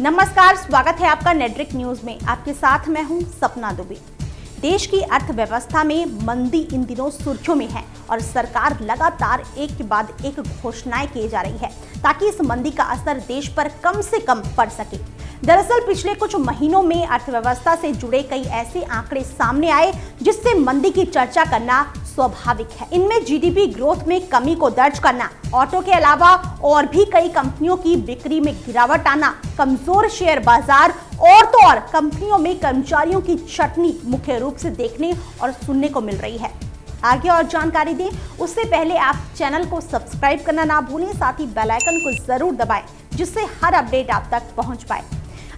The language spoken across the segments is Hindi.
नमस्कार, स्वागत है आपका नेट्रिक न्यूज में। आपके साथ मैं हूं सपना दुबे। देश की अर्थव्यवस्था में मंदी इन दिनों सुर्खियों में है और सरकार लगातार एक के बाद एक घोषणाएं किए जा रही है ताकि इस मंदी का असर देश पर कम से कम पड़ सके। दरअसल पिछले कुछ महीनों में अर्थव्यवस्था से जुड़े कई ऐसे आंकड़े सामने आए जिससे मंदी की चर्चा करना स्वाभाविक है। इनमें जीडीपी ग्रोथ में कमी को दर्ज करना, ऑटो के अलावा और भी कई कंपनियों की बिक्री में गिरावट आना, कमजोर शेयर बाजार और तो और कंपनियों में कर्मचारियों की छटनी मुख्य रूप से देखने और सुनने को मिल रही है। आगे और जानकारी दें उससे पहले आप चैनल को सब्सक्राइब करना ना भूलें, साथ ही बेल आइकन को जरूर दबाएं जिससे हर अपडेट आप तक पहुंच पाए।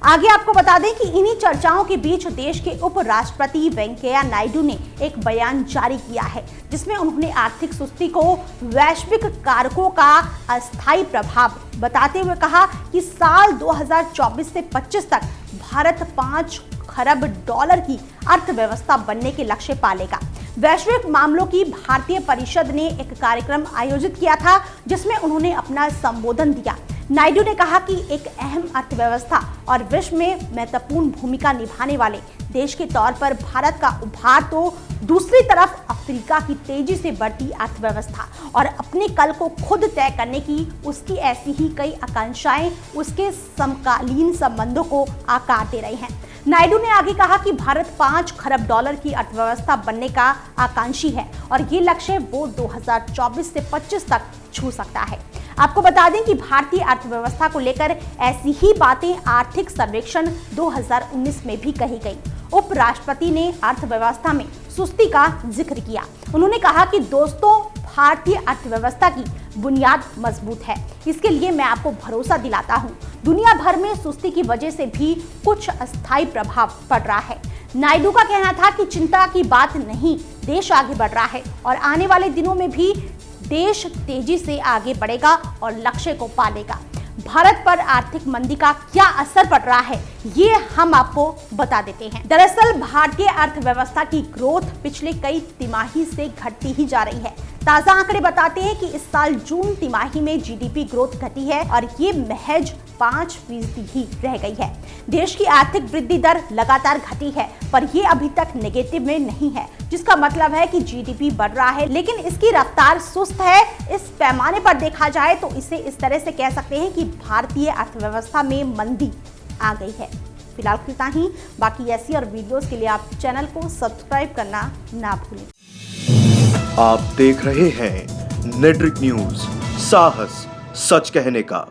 आगे आपको बता दें कि इन्हीं चर्चाओं के बीच देश के उपराष्ट्रपति वेंकैया नायडू ने एक बयान जारी किया है जिसमें उन्होंने आर्थिक सुस्ती को वैश्विक कारकों का अस्थायी प्रभाव बताते हुए कहा कि साल 2024 से 25 तक भारत 5 खरब डॉलर की अर्थव्यवस्था बनने के लक्ष्य पालेगा। वैश्विक मामलों की भारतीय परिषद ने एक कार्यक्रम आयोजित किया था जिसमें उन्होंने अपना संबोधन दिया। नायडू ने कहा कि एक अहम अर्थव्यवस्था और विश्व में महत्वपूर्ण भूमिका निभाने वाले देश के तौर पर भारत का उभार तो दूसरी तरफ अफ्रीका की तेजी से बढ़ती अर्थव्यवस्था और अपने कल को खुद तय करने की उसकी ऐसी ही कई आकांक्षाएं उसके समकालीन संबंधों को आकार दे रही हैं। नायडू ने आगे कहा कि भारत 5 खरब डॉलर की अर्थव्यवस्था बनने का आकांक्षी है और ये लक्ष्य वो 2024 से 25 तक छू सकता है। आपको बता दें कि भारतीय अर्थव्यवस्था को लेकर ऐसी ही बातें आर्थिक सर्वेक्षण 2019 में भी कही गई। उपराष्ट्रपति ने अर्थव्यवस्था में सुस्ती का जिक्र किया। उन्होंने कहा कि दोस्तों, भारतीय अर्थव्यवस्था की बुनियाद मजबूत है, इसके लिए मैं आपको भरोसा दिलाता हूं। दुनिया भर में सुस्ती की वजह से भी कुछ अस्थायी प्रभाव पड़ रहा है। नायडू का कहना था कि चिंता की बात नहीं, देश आगे बढ़ रहा है और आने वाले दिनों में भी देश तेजी से आगे बढ़ेगा और लक्ष्य को पालेगा। भारत पर आर्थिक मंदी का क्या असर पड़ रहा है ये हम आपको बता देते हैं। दरअसल भारतीय अर्थव्यवस्था की ग्रोथ पिछले कई तिमाही से घटती ही जा रही है। ताजा आंकड़े बताते हैं कि इस साल जून तिमाही में जीडीपी ग्रोथ घटी है और ये महज 5% ही रह गई है। देश की आर्थिक वृद्धि दर लगातार घटी है पर ये अभी तक नेगेटिव में नहीं है, जिसका मतलब है कि जीडीपी बढ़ रहा है लेकिन इसकी रफ्तार सुस्त है। इस पैमाने पर देखा जाए तो इसे इस तरह से कह सकते हैं कि भारतीय अर्थव्यवस्था में मंदी आ गई है। फिलहाल इतना ही, बाकी ऐसी और वीडियोस के लिए आप चैनल को सब्सक्राइब करना ना भूलें। आप देख रहे हैं नेट्रिक न्यूज, साहस सच कहने का।